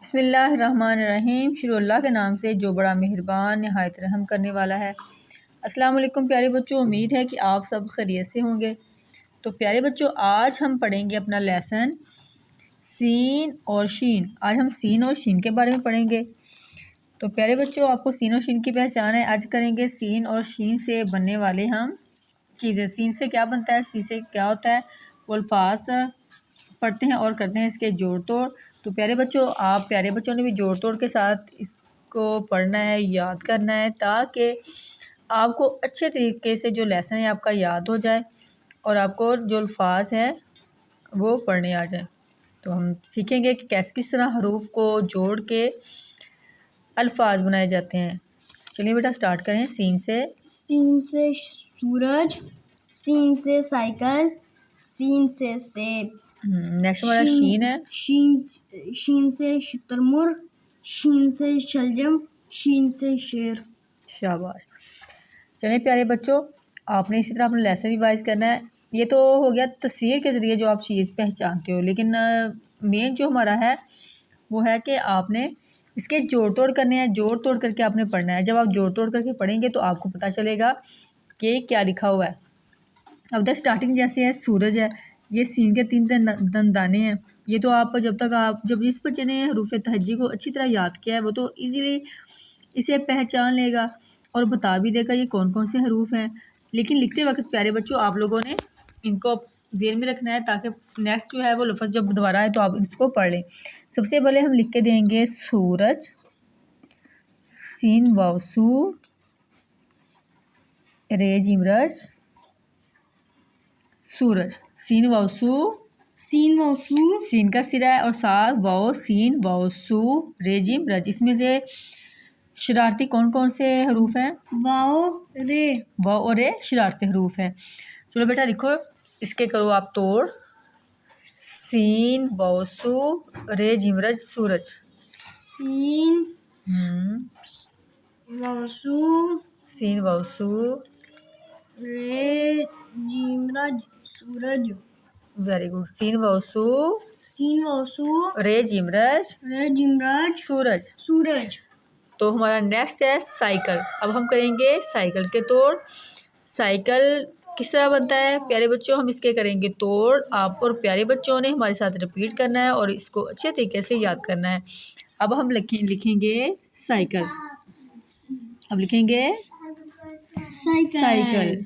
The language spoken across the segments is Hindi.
बिस्मिल्लाहिर्रहमानिर्रहीम। शुरू अल्लाह के नाम से जो बड़ा मेहरबान नहायत रहम करने वाला है। अस्सलाम वालेकुम प्यारे बच्चों, उम्मीद है कि आप सब खैरियत से होंगे। तो प्यारे बच्चों, आज हम पढ़ेंगे अपना लेसन सीन और शीन। आज हम सीन और शीन के बारे में पढ़ेंगे। तो प्यारे बच्चों, आपको सीन और शीन की पहचान है। आज करेंगे सीन और शीन से बनने वाले हम चीज़ें। सीन से क्या बनता है, सी से क्या होता है, वो अल्फाज पढ़ते हैं और करते हैं इसके जोड़ तोड़। तो प्यारे बच्चों, आप प्यारे बच्चों ने भी जोड़ तोड़ के साथ इसको पढ़ना है, याद करना है, ताकि आपको अच्छे तरीके से जो लेसन है आपका याद हो जाए और आपको जो अल्फाज हैं वो पढ़ने आ जाए। तो हम सीखेंगे कि कैसे किस तरह हरूफ को जोड़ के अल्फाज बनाए जाते हैं। चलिए बेटा स्टार्ट करें। सीन से सूरज, सीन से साइकिल, सीन से सेब। नेक्स्ट हमारा शीन है। शीन से शुतुरमुर्ग, शीन से शलजम, शीन से शेर। शाबाश। चलिए प्यारे बच्चों, आपने इसी तरह अपना लेसन रिवाइज करना है। ये तो हो गया तस्वीर के ज़रिए जो आप चीज़ पहचानते हो, लेकिन मेन जो हमारा है वो है कि आपने इसके जोड़ तोड़ करने हैं। जोड़ तोड़ करके आपने पढ़ना है। जब आप जोड़ तोड़ करके पढ़ेंगे तो आपको पता चलेगा कि क्या लिखा हुआ है। अब तक स्टार्टिंग जैसे है, सूरज है, ये सीन के 3 दाने हैं। ये तो आप जब इस बच्चे ने हरूफ तहज्जी को अच्छी तरह याद किया है वो तो इजीली इसे पहचान लेगा और बता भी देगा ये कौन कौन से हरूफ हैं। लेकिन लिखते वक्त प्यारे बच्चों आप लोगों ने इनको जेल में रखना है, ताकि नेक्स्ट जो है वो लफ्ज़ जब दोबारा आए तो आप इसको पढ़ लें। सबसे पहले हम लिख के देंगे सूरज, सीन वाव सू, रे जिम रज, सूरज। सीन वाव सू, सीन का सिरा है और साथ वाव सीन वाव सू रे जिम रज। इसमें से शरारती कौन कौन से हरूफ हैं? वाव और रे शरारती हरूफ हैं। चलो बेटा लिखो, इसके करो आप तोड़। सीन वाव सू रे जिम रज सूरज। सीन वाव सू रे जिमरज सूरज। Very good. सीन वाव सू रे जिमरज सूरज। तो हमारा नेक्स्ट है साइकिल। अब हम करेंगे साइकिल के तोड़। साइकिल किस तरह बनता है प्यारे बच्चों, हम इसके करेंगे तोड़। आप और प्यारे बच्चों ने हमारे साथ रिपीट करना है और इसको अच्छे तरीके से याद करना है। अब हम लिखेंगे साइकिल। अब लिखेंगे साइकिल।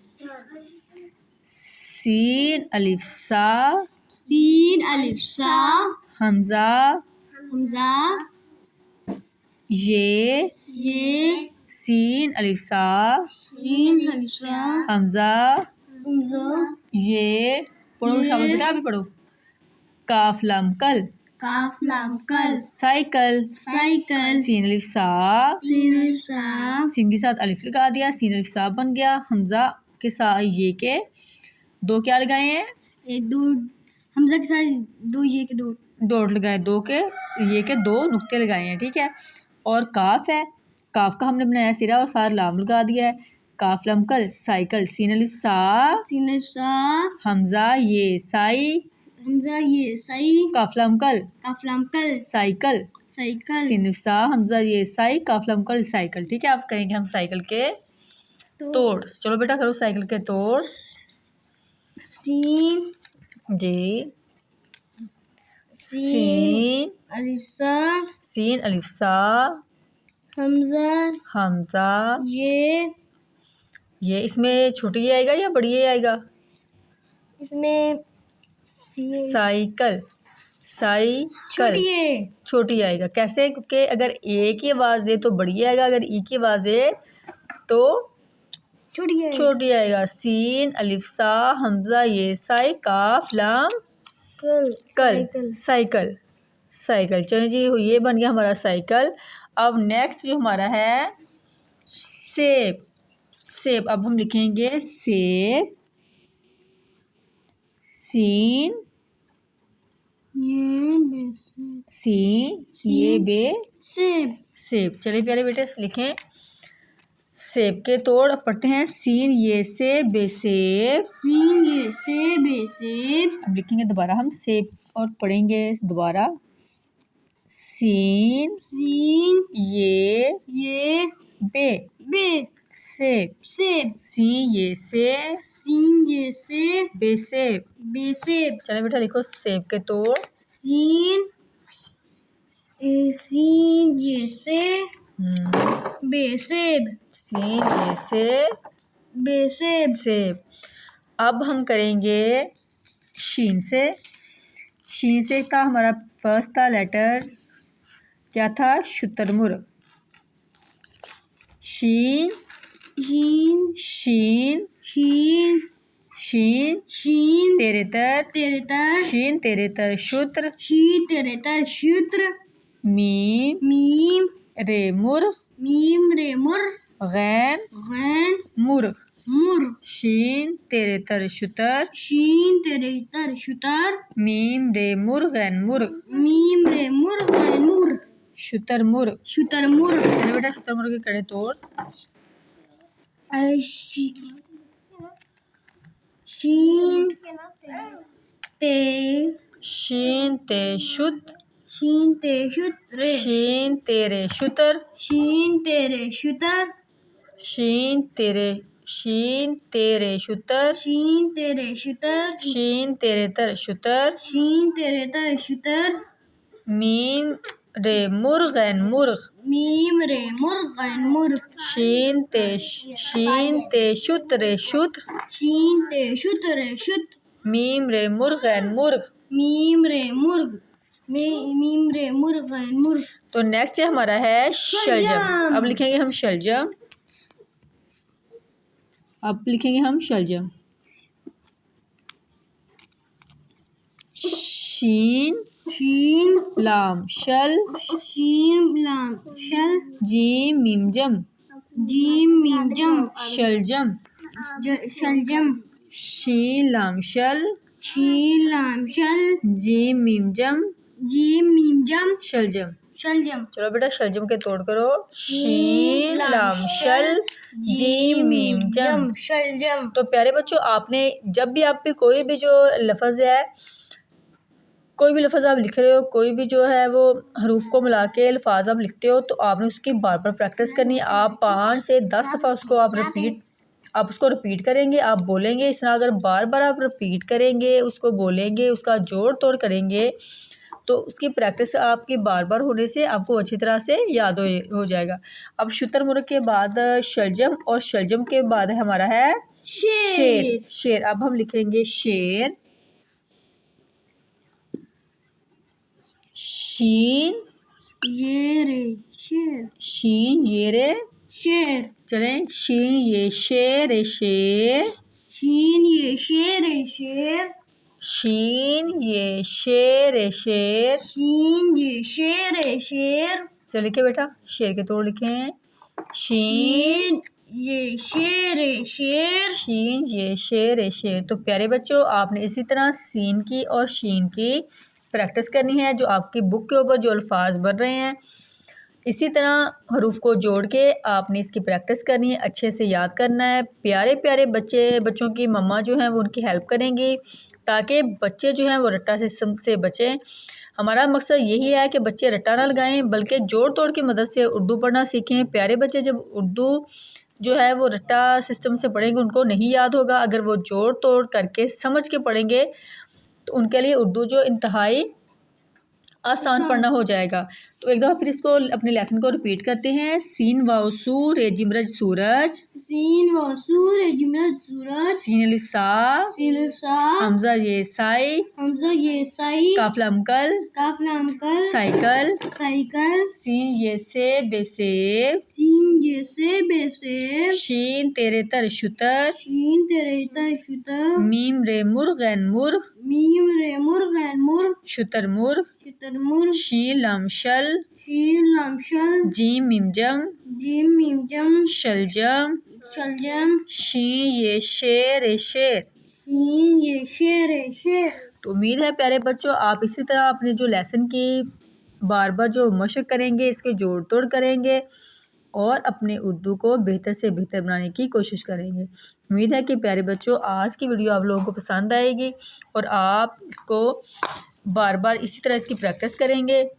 सीन अलिफ सा हमजा ये सीन अलिफ सा हमजा ये। पढ़ो शाबाश बेटा, अभी पढ़ो। काफ लाम कल साइकिल। सीन अलिफ सा, सीन के साथ अलिफ लगा दिया, सीन अलिफ सा बन गया। हमजा के साथ ये के दो क्या लगाए हैं? एक दो हमजा के साथ दो ये के डॉट लगाए, दो के ये के दो नुक्ते लगाए हैं, ठीक है। और काफ है, काफ का हमने बनाया सिरा और सार लाम लगा दिया है। काफ लाम कल साइकिल। सीन अलिफ सा हमजा ये साई काफ लाम कल साइकिल। सीन अलिफ सा हमजा ये साई काफ लाम कल साइकिल, ठीक है। आप करेंगे हम साइकिल के तोड़। चलो बेटा करो साइकिल के तोड़। सीन जी, सीन अलिफ सा हमजा ये। इसमें छोटी ये आएगा या बड़ी ये आएगा? इसमें साइकिल छोटी आएगा। कैसे? क्योंकि अगर ए की आवाज़ दे तो बड़ी आएगा, अगर ई की आवाज़ दे तो छोटी आएगा। सीन अलिफ सा हमजा ये साई काफ लाम कल साइकिल। चलिए जी, ये बन गया हमारा साइकिल। अब नेक्स्ट जो हमारा है सेब। अब हम लिखेंगे सेब। सीन ये बे सेब। चलिए प्यारे बेटे लिखें सेब के तोड़। अब पढ़ते हैं सीन ये से बेसेब। अब लिखेंगे दोबारा हम सेब और पढ़ेंगे दोबारा सीन सीन ये बे बे सेब सेब सी ये से सीन ये सेब बेसेब। बेसेब चलो बेटा लिखो सेब के तोड़। सीन सीन ये से बेसेब सीन ये से बेसेब सेब। अब हम करेंगे शीन से। शीन से था हमारा फर्स्ट था लेटर क्या था, शुतुरमुर्ग। शीन शीन शीन शीन शीन शीन तेरे तर तेरे तर शीन तेरे तर शुत्र। शीन तेरे तर शूत्र मीम मीम रे मुर्ग मीम रे मुर गैन गैन मुर्ग। मुर शीन तेरे तर शुतर शीन तेरे तर शुतर मीम रे मुर्ग गैन मुर्ग मीम रे मुर गैन मुर शुतर मुर्ग। शुतर मुर चलो बेटा शुतर मुर्ग के कड़े तोड़। शीन ते शीन ते शुद्ध शीन ते शुत्र शीन तेरे शुतर शीन तेरे शुतर शीन तेरे शुतर शीन तेरे शुतर शीन तेरे तर शुतर शीन तेरे तर शुतर मीम रे मुर्ग गैन मुर्ग मीम रे मुर गैन मुर शीन ते शुत रे शुत्र शीन ते शुतर शुत मीम रे मुर्ग गैन मुर्ग। मीम रे मुर्ग मीम रे मुर गैन मुर तो नेक्स्ट हमारा है शलजम। अब लिखेंगे हम शलजम। शीन शीन लाम शल शीन लाम शल जीम मीम जम जीम मीम जम शलजम। शलजम शीन लाम शल शीन लाम शल जीम मीम जम जीम मीम जम शलजम। शलजम चलो बेटा शलजम के तोड़ करो। शीन लाम शल जीम मीम जम। शलजम। तो प्यारे बच्चों आपने जब भी आप पे कोई भी जो लफ्ज़ है, कोई भी लफ्ज़ आप लिख रहे हो, कोई भी जो है वो हरूफ को मिला के अल्फाज आप लिखते हो, तो आपने उसकी बार बार प्रैक्टिस करनी है। आप 5 से 10 दफ़ा उसको आप उसको रिपीट करेंगे, आप बोलेंगे। इस तरह अगर बार बार आप रिपीट करेंगे, उसको बोलेंगे, उसका जोड़ तोड़ करेंगे, तो उसकी प्रैक्टिस आपकी बार बार होने से आपको अच्छी तरह से याद हो जाएगा। अब शुतुरमुर्ग के बाद शलजम, और शलजम के बाद हमारा है शेर। शेर अब हम लिखेंगे शेर। शीन ये रे शेर शीन ये रे शेर चलें। शीन ये शेर ए शेर शीन ये शेर ए शेर शीन ये शेर ए शेर शीन ये शेर ए शेर चल लिखे बेटा शेर के तोड़ लिखे हैं। शीन ये शेर ए शेर शीन ये शेर ए शेर। तो प्यारे बच्चों आपने इसी तरह सीन की और शीन की प्रैक्टिस करनी है। जो आपकी बुक के ऊपर जो अल्फाज बन रहे हैं, इसी तरह हरूफ को जोड़ के आपने इसकी प्रैक्टिस करनी है, अच्छे से याद करना है। प्यारे प्यारे बच्चों की मम्मा जो हैं वो उनकी हेल्प करेंगी, ताकि बच्चे जो हैं वो रट्टा सिस्टम से बचें। हमारा मकसद यही है कि बच्चे रट्टा ना लगाएं, बल्कि जोड़ तोड़ की मदद से उर्दू पढ़ना सीखें। प्यारे बच्चे जब उर्दू जो है वो रट्टा सिस्टम से पढ़ेंगे, उनको नहीं याद होगा। अगर वो जोड़ तोड़ करके समझ के पढ़ेंगे, तो उनके लिए उर्दू जो इंतहाई आसान पढ़ना हो जाएगा। तो एक दफ़ा फिर इसको अपने लेसन को रिपीट करते हैं। सीन वाओ सू रे जिमरज सूरज सीन व सूर जिमरत सूरज सीन अलिफ सा सील सा हमजा ये साई हमजा ये साई काफला अमकल काफला अंकल साइकिल साइकिल सीन ये से बेसेब सीन ये से बेसेब शीन तेरे तर शुतर शीन तेरे तर शुतर मीम रे मुर्गैन मुर्ग मीम रे मुर्गैन मुर्ग शुतर मुर्ग शुतर मुर्ग शीन लाम शल शील लामशल जीम मीम जम जीम मीम जम शलजम शलजम शीन ये शेर ए शेर। शीन ये शेर ए शेर। तो उम्मीद है प्यारे बच्चों आप इसी तरह अपने जो लेसन की बार बार जो मशक करेंगे, इसके जोड़ तोड़ करेंगे और अपने उर्दू को बेहतर से बेहतर बनाने की कोशिश करेंगे। उम्मीद है कि प्यारे बच्चों आज की वीडियो आप लोगों को पसंद आएगी और आप इसको बार बार इसी तरह इसकी प्रैक्टिस करेंगे।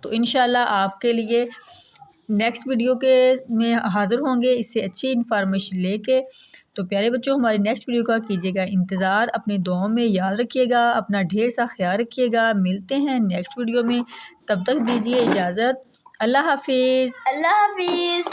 तो इंशाल्लाह आपके लिए नेक्स्ट वीडियो के में हाज़िर होंगे इससे अच्छी इन्फॉर्मेशन लेके। तो प्यारे बच्चों, हमारी नेक्स्ट वीडियो का कीजिएगा इंतज़ार, अपने दुआओं में याद रखिएगा, अपना ढेर सा ख्याल रखिएगा। मिलते हैं नेक्स्ट वीडियो में, तब तक दीजिए इजाज़त। अल्लाह हाफिज़। अल्लाह हाफिज़।